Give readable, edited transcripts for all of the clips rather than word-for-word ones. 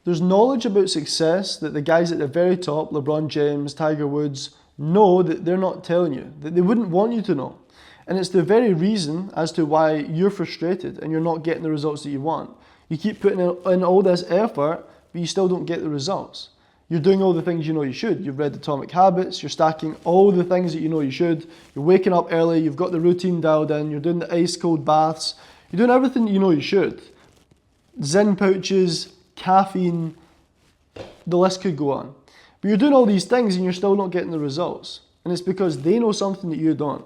There's knowledge about success that the guys at the very top, LeBron James, Tiger Woods, know that they're not telling you, that they wouldn't want you to know. And it's the very reason as to why you're frustrated and you're not getting the results that you want. You keep putting in all this effort, but you still don't get the results. You're doing all the things you know you should. You've read Atomic Habits, you're stacking all the things that you know you should. You're waking up early, you've got the routine dialed in, you're doing the ice cold baths, you're doing everything that you know you should. Zen pouches, caffeine, the list could go on. But you're doing all these things and you're still not getting the results. And it's because they know something that you don't.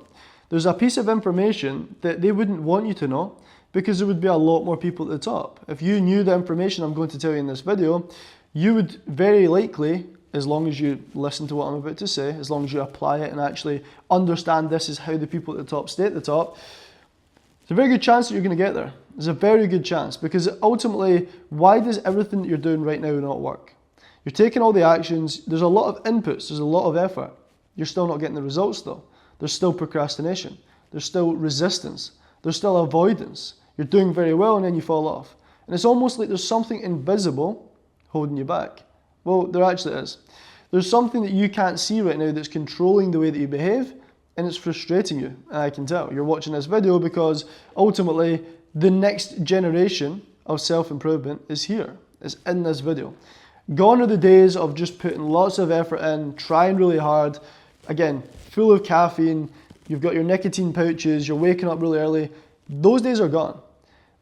There's a piece of information that they wouldn't want you to know because there would be a lot more people at the top. If you knew the information I'm going to tell you in this video, you would very likely, as long as you listen to what I'm about to say, as long as you apply it and actually understand this is how the people at the top stay at the top, there's a very good chance that you're going to get there. There's a very good chance because ultimately, why does everything that you're doing right now not work? You're taking all the actions, there's a lot of inputs, there's a lot of effort. You're still not getting the results though. There's still procrastination. There's still resistance. There's still avoidance. You're doing very well and then you fall off. And it's almost like there's something invisible holding you back. Well, there actually is. There's something that you can't see right now that's controlling the way that you behave and it's frustrating you. And I can tell. You're watching this video because ultimately the next generation of self-improvement is here. It's in this video. Gone are the days of just putting lots of effort in, trying really hard, again, full of caffeine, you've got your nicotine pouches, you're waking up really early. Those days are gone.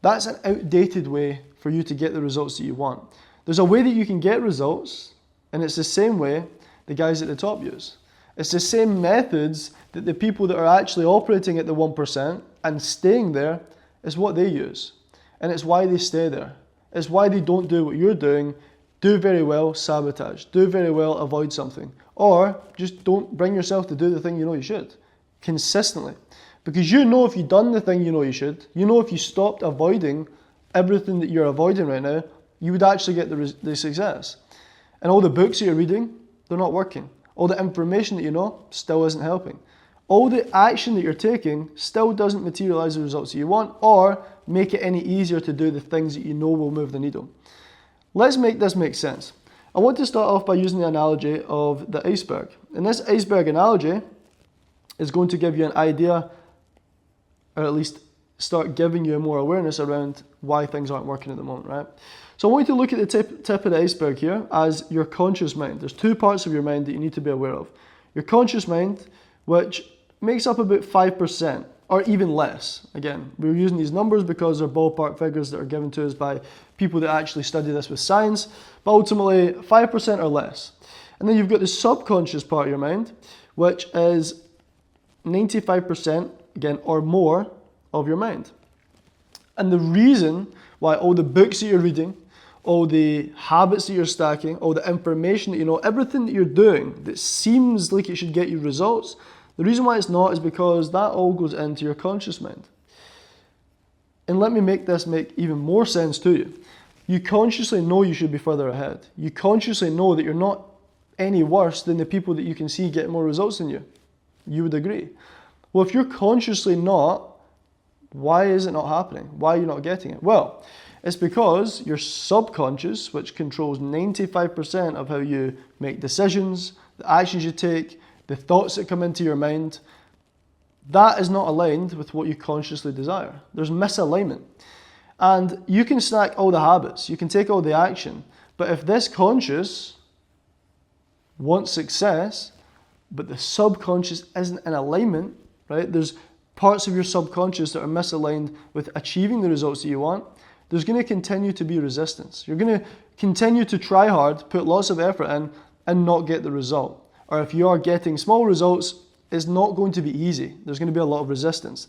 That's an outdated way for you to get the results that you want. There's a way that you can get results, and it's the same way the guys at the top use. It's the same methods that the people that are actually operating at the 1% and staying there is what they use. And it's why they stay there. It's why they don't do what you're doing, do very well, sabotage, do very well, avoid something. Or just don't bring yourself to do the thing you know you should, consistently. Because you know if you've done the thing you know you should, you know if you stopped avoiding everything that you're avoiding right now, you would actually get the success. And all the books that you're reading, they're not working. All the information that you know still isn't helping. All the action that you're taking still doesn't materialize the results that you want or make it any easier to do the things that you know will move the needle. Let's make this make sense. I want to start off by using the analogy of the iceberg. And this iceberg analogy is going to give you an idea, or at least start giving you more awareness around why things aren't working at the moment, right? So I want you to look at the tip of the iceberg here as your conscious mind. There's two parts of your mind that you need to be aware of. Your conscious mind, which makes up about 5%, or even less. Again, we're using these numbers because they're ballpark figures that are given to us by people that actually study this with science, but ultimately 5% or less. And then you've got the subconscious part of your mind, which is 95%, again, or more of your mind. And the reason why all the books that you're reading, all the habits that you're stacking, all the information that you know, everything that you're doing that seems like it should get you results, the reason why it's not is because that all goes into your conscious mind. And let me make this make even more sense to you. You consciously know you should be further ahead. You consciously know that you're not any worse than the people that you can see getting more results than you. You would agree. Well, if you're consciously not, why is it not happening? Why are you not getting it? Well, it's because your subconscious, which controls 95% of how you make decisions, the actions you take, the thoughts that come into your mind, that is not aligned with what you consciously desire. There's misalignment. And you can stack all the habits, you can take all the action, but if this conscious wants success, but the subconscious isn't in alignment, right? There's parts of your subconscious that are misaligned with achieving the results that you want, there's going to continue to be resistance. You're going to continue to try hard, put lots of effort in, and not get the result. Or if you are getting small results, it's not going to be easy. There's going to be a lot of resistance.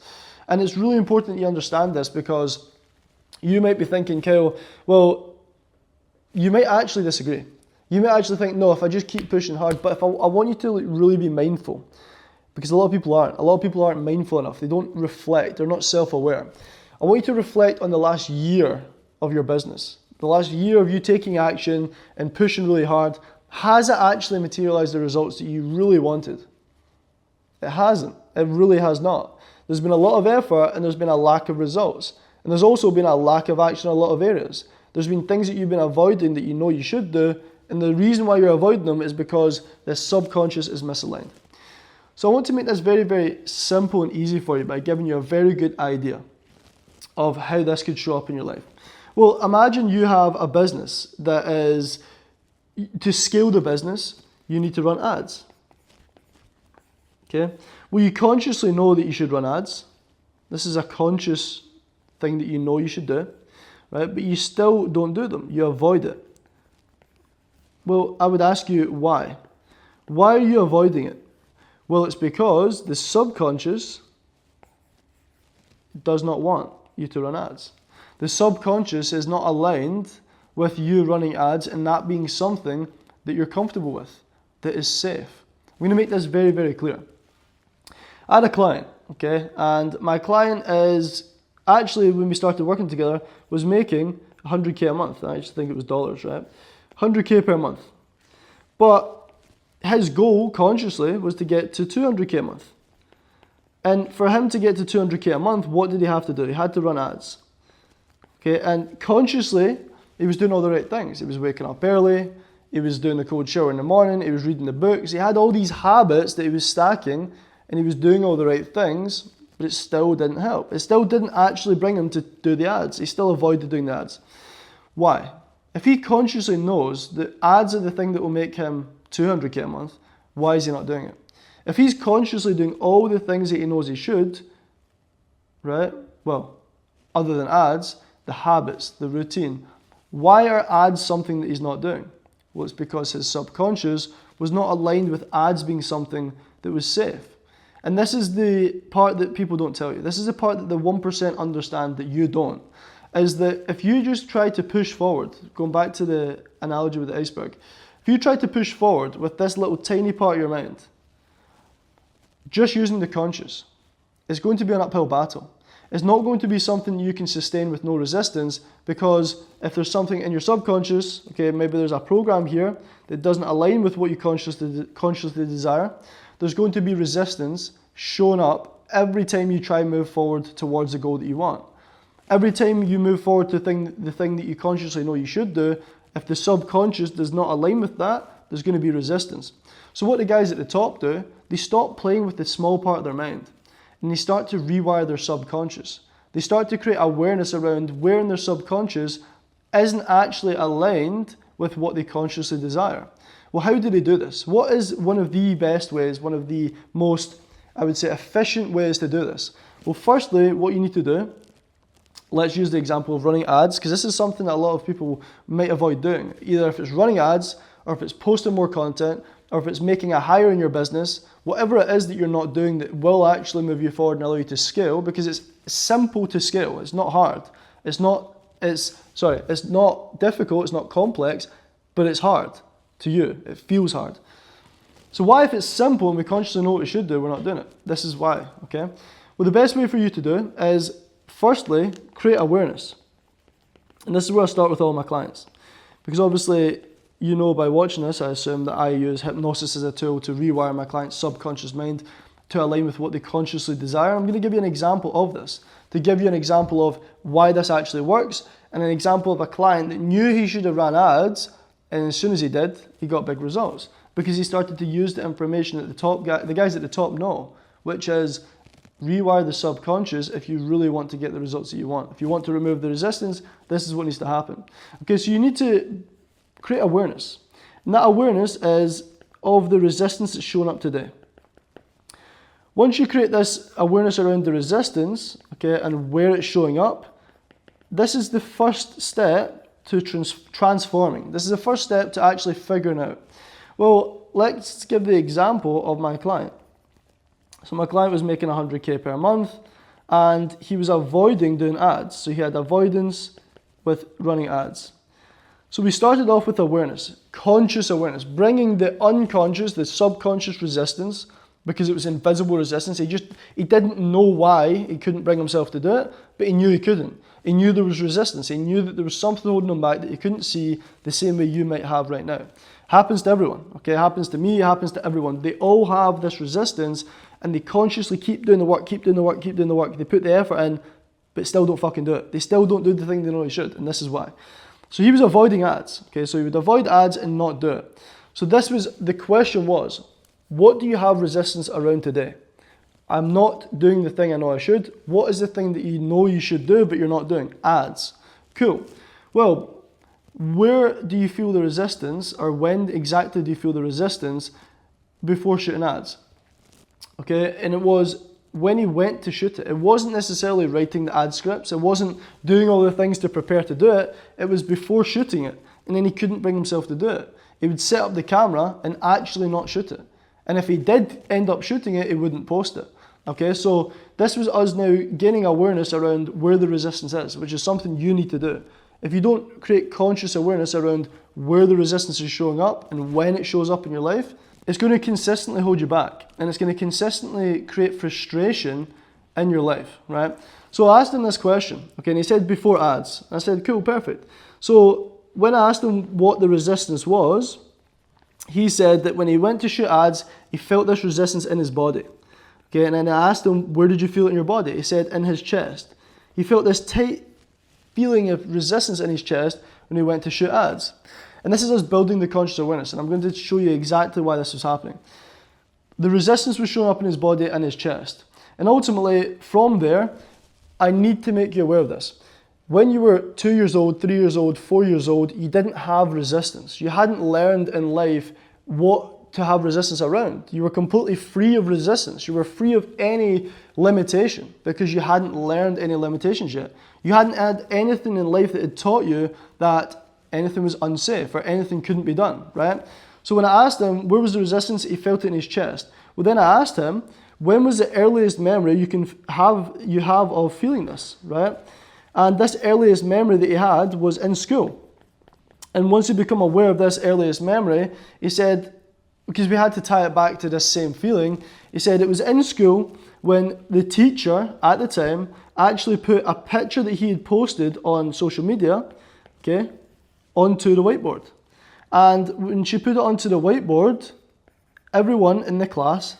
And it's really important that you understand this because you might be thinking, Kyle, well, you might actually disagree. You might actually think, no, if I just keep pushing hard, but if I want you to really be mindful, because a lot of people aren't. A lot of people aren't mindful enough. They don't reflect. They're not self-aware. I want you to reflect on the last year of your business. The last year of you taking action and pushing really hard. Has it actually materialized the results that you really wanted? It hasn't. It really has not. There's been a lot of effort and there's been a lack of results. And there's also been a lack of action in a lot of areas. There's been things that you've been avoiding that you know you should do, and the reason why you're avoiding them is because the subconscious is misaligned. So I want to make this very, very simple and easy for you by giving you a very good idea of how this could show up in your life. Well, imagine you have a business that is, to scale the business, you need to run ads. Okay? Well, you consciously know that you should run ads. This is a conscious thing that you know you should do, right? But you still don't do them. You avoid it. Well, I would ask you why. Why are you avoiding it? Well, it's because the subconscious does not want you to run ads. The subconscious is not aligned with you running ads and that being something that you're comfortable with, that is safe. I'm going to make this very, very clear. I had a client, okay, and my client is actually, when we started working together, was making 100K a month. I actually think it was dollars, right? 100K per month. But his goal consciously was to get to 200K a month. And for him to get to 200K a month, what did he have to do? He had to run ads. Okay, and consciously, he was doing all the right things. He was waking up early, he was doing the cold shower in the morning, he was reading the books, he had all these habits that he was stacking, and he was doing all the right things, but it still didn't help. It still didn't actually bring him to do the ads. He still avoided doing the ads. Why? If he consciously knows that ads are the thing that will make him 200K a month, why is he not doing it? If he's consciously doing all the things that he knows he should, right? Well, other than ads, the habits, the routine. Why are ads something that he's not doing? Well, it's because his subconscious was not aligned with ads being something that was safe. And this is the part that people don't tell you. This is the part that the 1% understand that you don't. Is that if you just try to push forward, going back to the analogy with the iceberg, if you try to push forward with this little tiny part of your mind, just using the conscious, it's going to be an uphill battle. It's not going to be something you can sustain with no resistance, because if there's something in your subconscious, okay, maybe there's a program here that doesn't align with what you consciously desire, there's going to be resistance showing up every time you try and move forward towards the goal that you want. Every time you move forward to the thing that you consciously know you should do, if the subconscious does not align with that, there's going to be resistance. So what the guys at the top do, they stop playing with the small part of their mind and they start to rewire their subconscious. They start to create awareness around where in their subconscious isn't actually aligned with what they consciously desire. Well, how do they do this? What is one of the best ways, one of the most, I would say, efficient ways to do this? Well, firstly, what you need to do, let's use the example of running ads, because this is something that a lot of people might avoid doing. Either if it's running ads, or if it's posting more content, or if it's making a hire in your business, whatever it is that you're not doing that will actually move you forward and allow you to scale, because it's simple to scale. It's not hard. It's not difficult, it's not complex, but it's hard to you. It feels hard. So why, if it's simple and we consciously know what we should do, we're not doing it? This is why, okay? Well, the best way for you to do is, firstly, create awareness. And this is where I start with all my clients. Because obviously, you know by watching this, I assume that I use hypnosis as a tool to rewire my client's subconscious mind to align with what they consciously desire. I'm going to give you an example of this, to give you an example of why this actually works, and an example of a client that knew he should have ran ads, and as soon as he did, he got big results. Because he started to use the information that the guys at the top know, which is rewire the subconscious if you really want to get the results that you want. If you want to remove the resistance, this is what needs to happen. Okay, so you need to create awareness. And that awareness is of the resistance that's showing up today. Once you create this awareness around the resistance, okay, and where it's showing up, this is the first step to transforming. This is the first step to actually figuring out. Well, let's give the example of my client. So my client was making 100K per month and he was avoiding doing ads. So he had avoidance with running ads. So we started off with awareness, conscious awareness, bringing the unconscious, the subconscious resistance, because it was invisible resistance. He didn't know why he couldn't bring himself to do it, but he knew he couldn't. He knew there was resistance. He knew that there was something holding him back that he couldn't see the same way you might have right now. Happens to everyone, okay? It happens to me, it happens to everyone. They all have this resistance and they consciously keep doing the work, keep doing the work, keep doing the work. They put the effort in, but still don't fucking do it. They still don't do the thing they know they should, and this is why. So he was avoiding ads. Okay, so he would avoid ads and not do it. So the question was, what do you have resistance around today? I'm not doing the thing I know I should. What is the thing that you know you should do but you're not doing? Ads. Cool. Well, where do you feel the resistance, or when exactly do you feel the resistance before shooting ads? Okay, and it was when he went to shoot it. It wasn't necessarily writing the ad scripts. It wasn't doing all the things to prepare to do it. It was before shooting it, and then he couldn't bring himself to do it. He would set up the camera and actually not shoot it. And if he did end up shooting it, he wouldn't post it. Okay, so this was us now gaining awareness around where the resistance is, which is something you need to do. If you don't create conscious awareness around where the resistance is showing up and when it shows up in your life, it's going to consistently hold you back, and it's going to consistently create frustration in your life, right? So I asked him this question, okay, and he said before ads. I said, cool, perfect. So when I asked him what the resistance was, he said that when he went to shoot ads, he felt this resistance in his body. Okay, and then I asked him, where did you feel it in your body? He said, in his chest. He felt this tight feeling of resistance in his chest when he went to shoot ads. And this is us building the conscious awareness, and I'm going to show you exactly why this was happening. The resistance was showing up in his body and his chest. And ultimately, from there, I need to make you aware of this. When you were 2 years old, 3 years old, 4 years old, you didn't have resistance. You hadn't learned in life what to have resistance around. You were completely free of resistance. You were free of any limitation because you hadn't learned any limitations yet. You hadn't had anything in life that had taught you that anything was unsafe or anything couldn't be done, right? So when I asked him, where was the resistance? He felt it in his chest. Well, then I asked him, when was the earliest memory you have of feeling this, right? And this earliest memory that he had was in school. And once he became aware of this earliest memory, he said, because we had to tie it back to this same feeling, he said it was in school when the teacher at the time actually put a picture that he had posted on social media, okay, onto the whiteboard. And when she put it onto the whiteboard, everyone in the class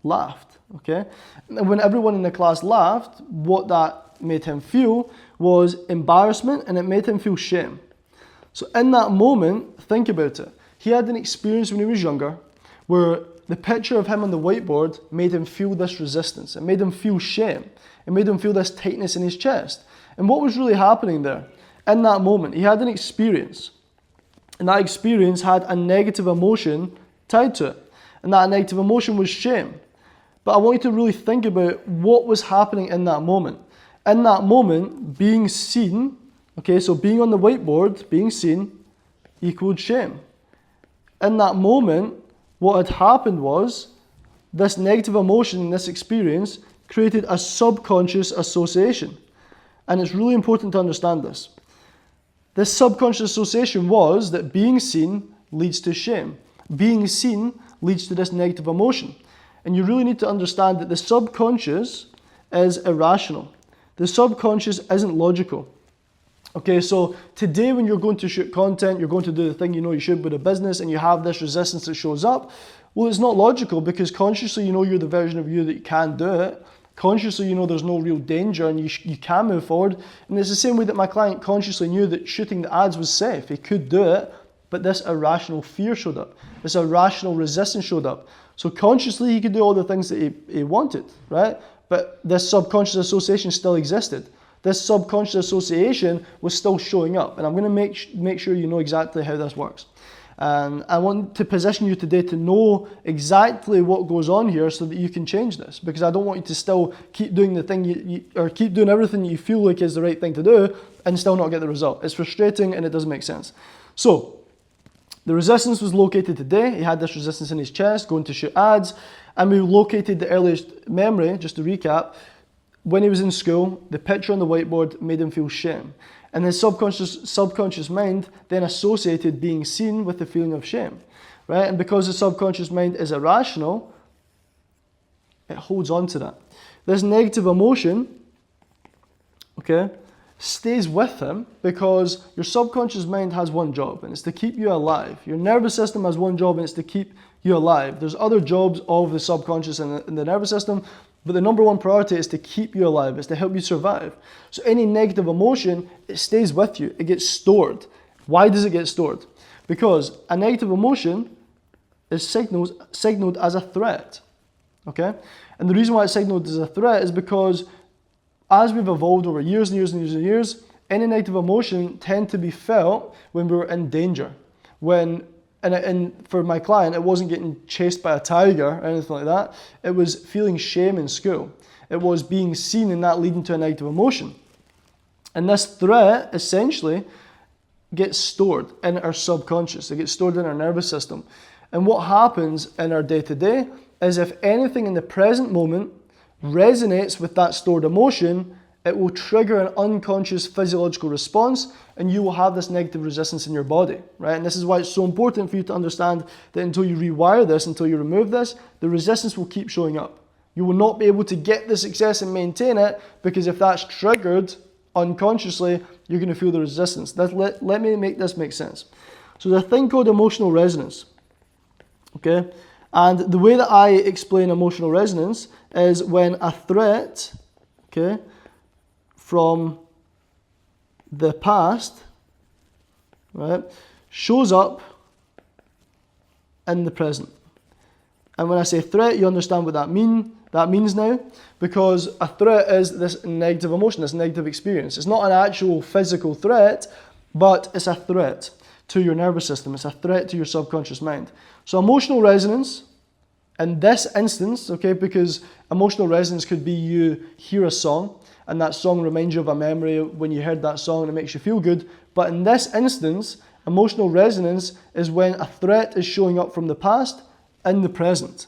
laughed, okay? And when everyone in the class laughed, what that made him feel was embarrassment, and it made him feel shame. So in that moment, think about it. He had an experience when he was younger where the picture of him on the whiteboard made him feel this resistance. It made him feel shame. It made him feel this tightness in his chest. And what was really happening there? In that moment, he had an experience. And that experience had a negative emotion tied to it. And that negative emotion was shame. But I want you to really think about what was happening in that moment. In that moment, being seen, okay, so being on the whiteboard, being seen, equaled shame. In that moment, what had happened was this negative emotion, this experience, created a subconscious association. And it's really important to understand this. This subconscious association was that being seen leads to shame. Being seen leads to this negative emotion. And you really need to understand that the subconscious is irrational. The subconscious isn't logical. Okay, so today when you're going to shoot content, you're going to do the thing you know you should with a business, and you have this resistance that shows up, well, it's not logical because consciously you know you're the version of you that can do it. Consciously you know there's no real danger and you can move forward. And it's the same way that my client consciously knew that shooting the ads was safe. He could do it, but this irrational fear showed up. This irrational resistance showed up. So consciously he could do all the things that he wanted, right? But this subconscious association still existed. This subconscious association was still showing up. And I'm going to make sure you know exactly how this works. And I want to position you today to know exactly what goes on here so that you can change this. Because I don't want you to still keep doing the thing or keep doing everything you feel like is the right thing to do and still not get the result. It's frustrating and it doesn't make sense. So the resistance was located today. He had this resistance in his chest, going to shoot ads. And we located the earliest memory, just to recap. When he was in school, the picture on the whiteboard made him feel shame. And his subconscious mind then associated being seen with the feeling of shame, right? And because the subconscious mind is irrational, it holds on to that. This negative emotion, okay, stays with him because your subconscious mind has one job, and it's to keep you alive. Your nervous system has one job, and it's to keep you alive. There's other jobs of the subconscious and the nervous system, but the number one priority is to keep you alive. It's to help you survive. So any negative emotion, it stays with you. It gets stored. Why does it get stored? Because a negative emotion is signaled as a threat, okay? And the reason why it's signaled as a threat is because as we've evolved over years and years and years and years, any negative emotion tend to be felt when we're in danger. And for my client, it wasn't getting chased by a tiger or anything like that. It was feeling shame in school. It was being seen and that leading to a negative emotion. And this threat essentially gets stored in our subconscious. It gets stored in our nervous system. And what happens in our day-to-day is if anything in the present moment resonates with that stored emotion, it will trigger an unconscious physiological response and you will have this negative resistance in your body, right? And this is why it's so important for you to understand that until you rewire this, until you remove this, the resistance will keep showing up. You will not be able to get the success and maintain it because if that's triggered unconsciously, you're going to feel the resistance. Let me make this make sense. So there's a thing called emotional resonance, okay? And the way that I explain emotional resonance is when a threat, okay, from the past, right, shows up in the present. And when I say threat, you understand what that means now, because a threat is this negative emotion, this negative experience. It's not an actual physical threat, but it's a threat to your nervous system. It's a threat to your subconscious mind. So emotional resonance, in this instance, okay, because emotional resonance could be you hear a song and that song reminds you of a memory when you heard that song and it makes you feel good. But in this instance, emotional resonance is when a threat is showing up from the past in the present.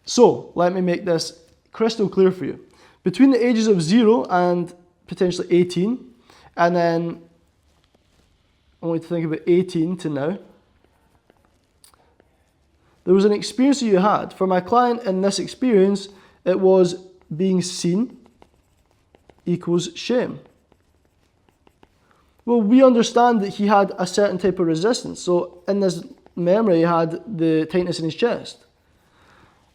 So let me make this crystal clear for you. Between the ages of 0 and potentially 18, and then I want you to think about 18 to now, there was an experience that you had. For my client in this experience, it was being seen equals shame. Well, we understand that he had a certain type of resistance. So in this memory, he had the tightness in his chest.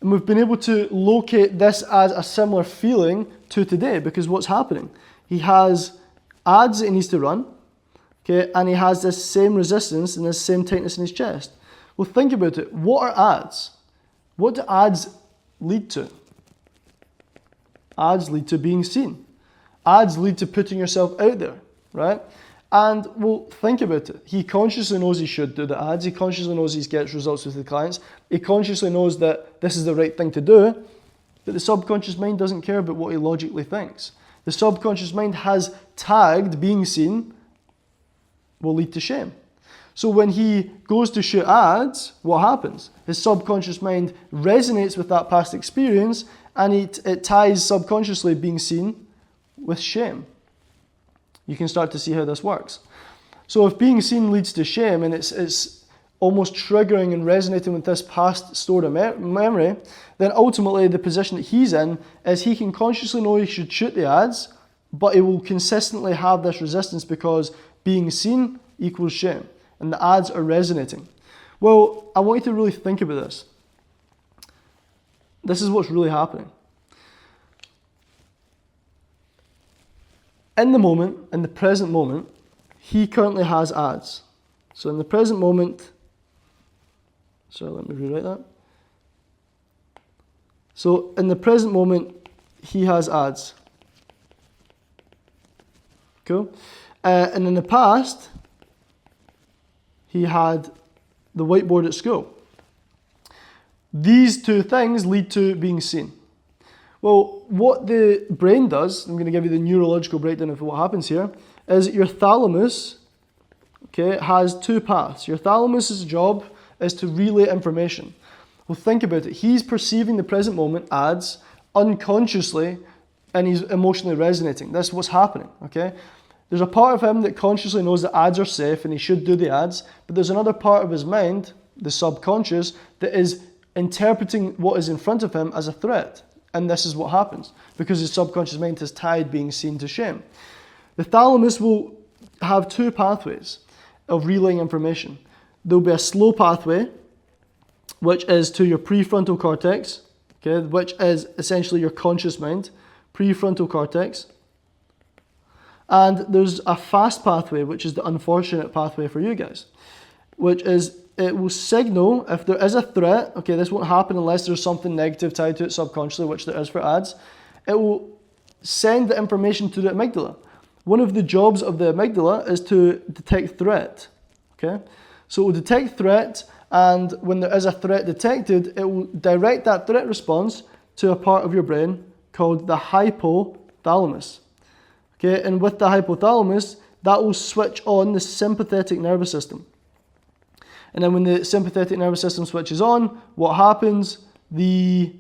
And we've been able to locate this as a similar feeling to today because what's happening? He has ads that he needs to run, okay, and he has this same resistance and this same tightness in his chest. Well, think about it. What are ads? What do ads lead to? Ads lead to being seen. Ads lead to putting yourself out there, right? And well, think about it. He consciously knows he should do the ads. He consciously knows he gets results with the clients. He consciously knows that this is the right thing to do, but the subconscious mind doesn't care about what he logically thinks. The subconscious mind has tagged being seen will lead to shame. So when he goes to shoot ads, what happens? His subconscious mind resonates with that past experience and it ties subconsciously being seen with shame. You can start to see how this works. So if being seen leads to shame and it's almost triggering and resonating with this past stored memory, then ultimately the position that he's in is he can consciously know he should shoot the ads, but he will consistently have this resistance because being seen equals shame. And the ads are resonating. Well, I want you to really think about this. This is what's really happening. In the moment, in the present moment, he currently has ads. So in the present moment, sorry, let me rewrite that. So in the present moment, he has ads. Cool. And in the past, he had the whiteboard at school. These two things lead to being seen. Well, what the brain does, I'm going to give you the neurological breakdown of what happens here, is your thalamus, okay, has two paths. Your thalamus's job is to relay information. Well, think about it. He's perceiving the present moment ads unconsciously and he's emotionally resonating. That's what's happening, okay? There's a part of him that consciously knows that ads are safe and he should do the ads, but there's another part of his mind, the subconscious, that is interpreting what is in front of him as a threat. And this is what happens, because his subconscious mind has tied being seen to shame. The thalamus will have two pathways of relaying information. There'll be a slow pathway, which is to your prefrontal cortex, okay, which is essentially your conscious mind, prefrontal cortex. And there's a fast pathway, which is the unfortunate pathway for you guys, which is it will signal if there is a threat. Okay, this won't happen unless there's something negative tied to it subconsciously, which there is for ads. It will send the information to the amygdala. One of the jobs of the amygdala is to detect threat. Okay, so it will detect threat, and when there is a threat detected, it will direct that threat response to a part of your brain called the hypothalamus. Okay, and with the hypothalamus, that will switch on the sympathetic nervous system. And then when the sympathetic nervous system switches on, what happens? The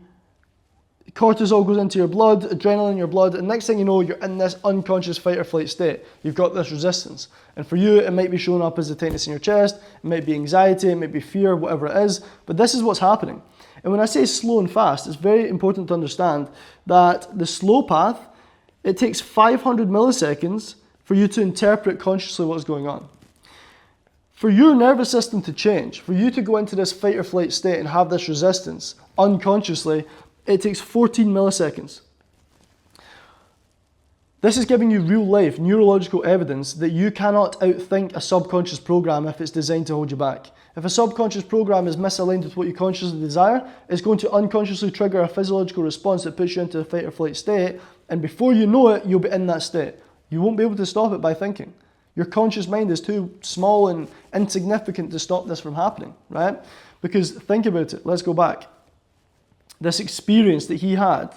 cortisol goes into your blood, adrenaline in your blood, and next thing you know, you're in this unconscious fight or flight state. You've got this resistance. And for you, it might be showing up as a tightness in your chest, it might be anxiety, it might be fear, whatever it is, but this is what's happening. And when I say slow and fast, it's very important to understand that the slow path, it takes 500 milliseconds for you to interpret consciously what's going on. For your nervous system to change, for you to go into this fight or flight state and have this resistance unconsciously, it takes 14 milliseconds. This is giving you real life neurological evidence that you cannot outthink a subconscious program if it's designed to hold you back. If a subconscious program is misaligned with what you consciously desire, it's going to unconsciously trigger a physiological response that puts you into a fight or flight state, and before you know it, you'll be in that state. You won't be able to stop it by thinking. Your conscious mind is too small and insignificant to stop this from happening, right? Because think about it, let's go back. This experience that he had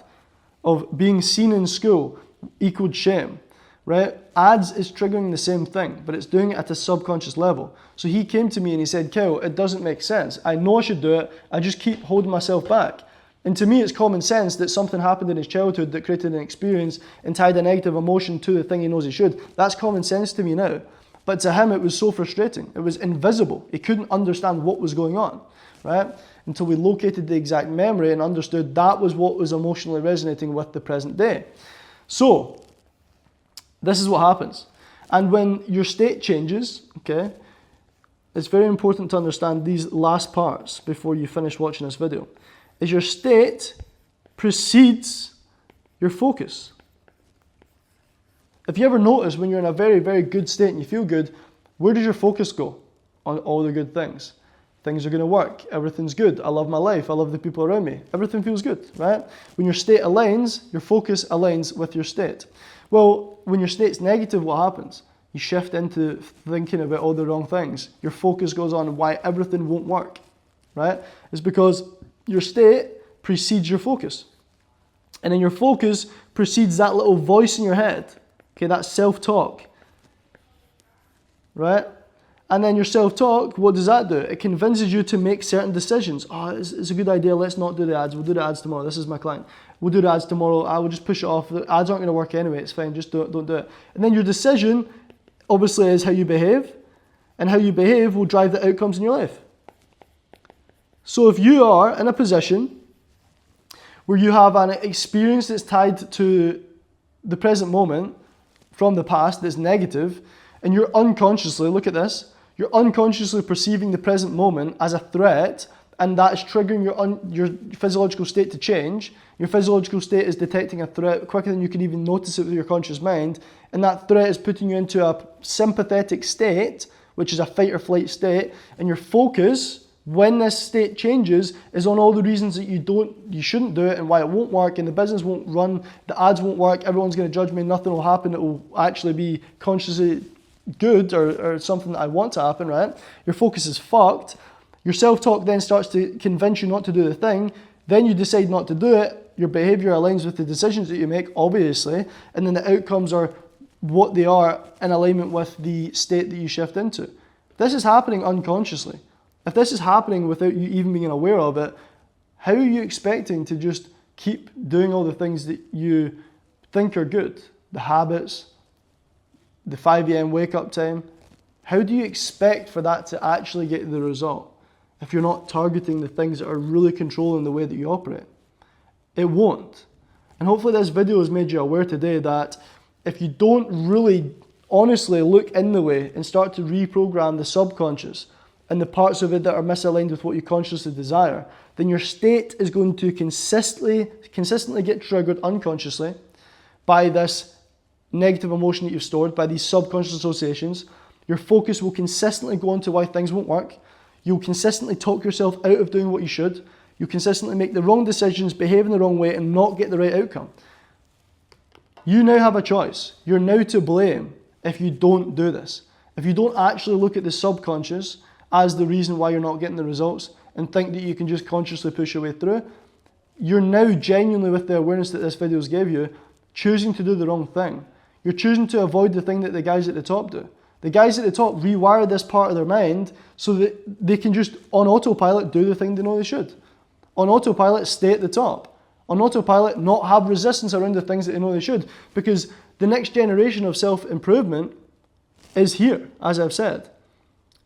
of being seen in school equaled shame, right? Ads is triggering the same thing, but it's doing it at a subconscious level. So he came to me and he said, Kyle, it doesn't make sense. I know I should do it, I just keep holding myself back. And to me, it's common sense that something happened in his childhood that created an experience and tied a negative emotion to the thing he knows he should. That's common sense to me now. But to him, it was so frustrating. It was invisible. He couldn't understand what was going on, right? Until we located the exact memory and understood that was what was emotionally resonating with the present day. So, this is what happens. And when your state changes, okay, it's very important to understand these last parts before you finish watching this video. Is your state precedes your focus. If you ever notice when you're in a very, very good state and you feel good, where does your focus go on all the good things? Things are going to work. Everything's good. I love my life. I love the people around me. Everything feels good, right? When your state aligns, your focus aligns with your state. Well, when your state's negative, what happens? You shift into thinking about all the wrong things. Your focus goes on why everything won't work, right? It's because your state precedes your focus. And then your focus precedes that little voice in your head, okay, that self-talk, right? And then your self-talk, what does that do? It convinces you to make certain decisions. Oh, it's a good idea, let's not do the ads. We'll do the ads tomorrow. This is my client. We'll do the ads tomorrow. I will just push it off. The ads aren't going to work anyway. It's fine. Just don't do it. And then your decision, obviously, is how you behave. And how you behave will drive the outcomes in your life. So if you are in a position where you have an experience that's tied to the present moment from the past that's negative, and you're unconsciously, look at this, you're unconsciously perceiving the present moment as a threat, and that is triggering your physiological state to change. Your physiological state is detecting a threat quicker than you can even notice it with your conscious mind, and that threat is putting you into a sympathetic state, which is a fight or flight state, and your focus, when this state changes, is on all the reasons that you shouldn't do it and why it won't work, and the business won't run, the ads won't work, everyone's going to judge me, nothing will happen, it will actually be consciously good or something that I want to happen, right? Your focus is fucked. Your self-talk then starts to convince you not to do the thing, then you decide not to do it, your behavior aligns with the decisions that you make, obviously, and then the outcomes are what they are in alignment with the state that you shift into. This is happening unconsciously. If this is happening without you even being aware of it, how are you expecting to just keep doing all the things that you think are good? The habits, the 5 a.m. wake up time. How do you expect for that to actually get the result if you're not targeting the things that are really controlling the way that you operate? It won't. And hopefully this video has made you aware today that if you don't really honestly look in the way and start to reprogram the subconscious and the parts of it that are misaligned with what you consciously desire, then your state is going to consistently get triggered unconsciously by this negative emotion that you've stored, by these subconscious associations, your focus will consistently go on to why things won't work. You'll consistently talk yourself out of doing what you should. You'll consistently make the wrong decisions, behave in the wrong way, and not get the right outcome. You now have a choice. You're now to blame if you don't do this. If you don't actually look at the subconscious as the reason why you're not getting the results and think that you can just consciously push your way through, you're now genuinely, with the awareness that this video's gave you, choosing to do the wrong thing. You're choosing to avoid the thing that the guys at the top do. The guys at the top rewire this part of their mind so that they can just, on autopilot, do the thing they know they should. On autopilot, stay at the top. On autopilot, not have resistance around the things that they know they should. Because the next generation of self-improvement is here, as I've said.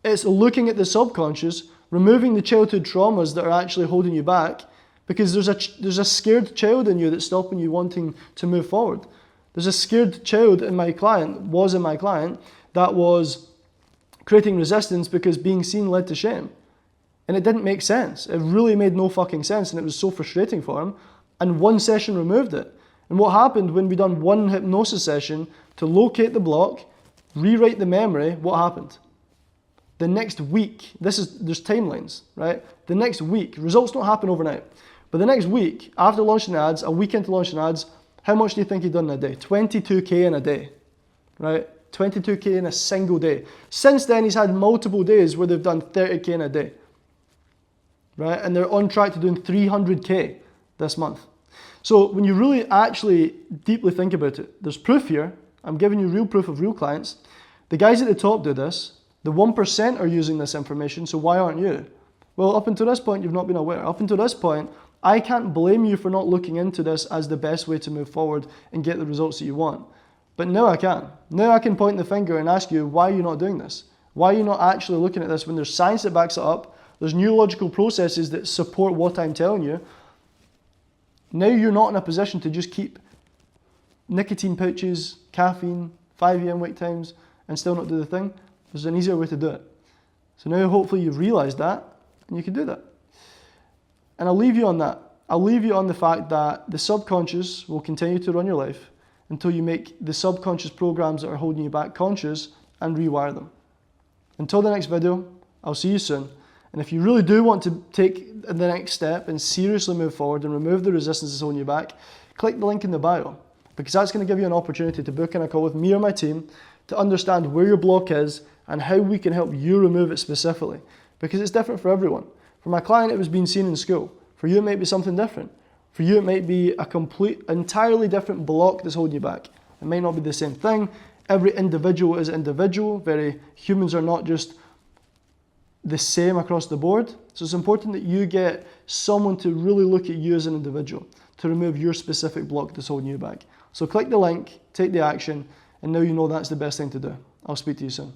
It's looking at the subconscious, removing the childhood traumas that are actually holding you back, because there's a scared child in you that's stopping you wanting to move forward. There's a scared child in my client, that was creating resistance because being seen led to shame. And it didn't make sense. It really made no fucking sense, and it was so frustrating for him. And one session removed it. And what happened when we done one hypnosis session to locate the block, rewrite the memory, what happened? The next week, there's timelines, right? The next week, results don't happen overnight, but the next week, after launching the ads, a week into launching ads, how much do you think he'd done in a day? 22K in a day, right? 22K in a single day. Since then, he's had multiple days where they've done 30K in a day, right? And they're on track to doing 300K this month. So when you really actually deeply think about it, there's proof here. I'm giving you real proof of real clients. The guys at the top do this. The 1% are using this information, so why aren't you? Well, up until this point, you've not been aware. Up until this point, I can't blame you for not looking into this as the best way to move forward and get the results that you want. But now I can. Now I can point the finger and ask you, why are you not doing this? Why are you not actually looking at this when there's science that backs it up? There's neurological processes that support what I'm telling you. Now you're not in a position to just keep nicotine pouches, caffeine, 5 a.m. wake times, and still not do the thing. There's an easier way to do it. So now hopefully you've realized that and you can do that. And I'll leave you on that. I'll leave you on the fact that the subconscious will continue to run your life until you make the subconscious programs that are holding you back conscious and rewire them. Until the next video, I'll see you soon. And if you really do want to take the next step and seriously move forward and remove the resistance that's holding you back, click the link in the bio, because that's going to give you an opportunity to book in a call with me or my team to understand where your block is and how we can help you remove it specifically, because it's different for everyone. For my client, it was being seen in school. For you, it might be something different. For you, it might be a entirely different block that's holding you back. It might not be the same thing. Every individual is individual. Humans are not just the same across the board. So it's important that you get someone to really look at you as an individual to remove your specific block that's holding you back. So click the link, take the action, and now you know that's the best thing to do. I'll speak to you soon.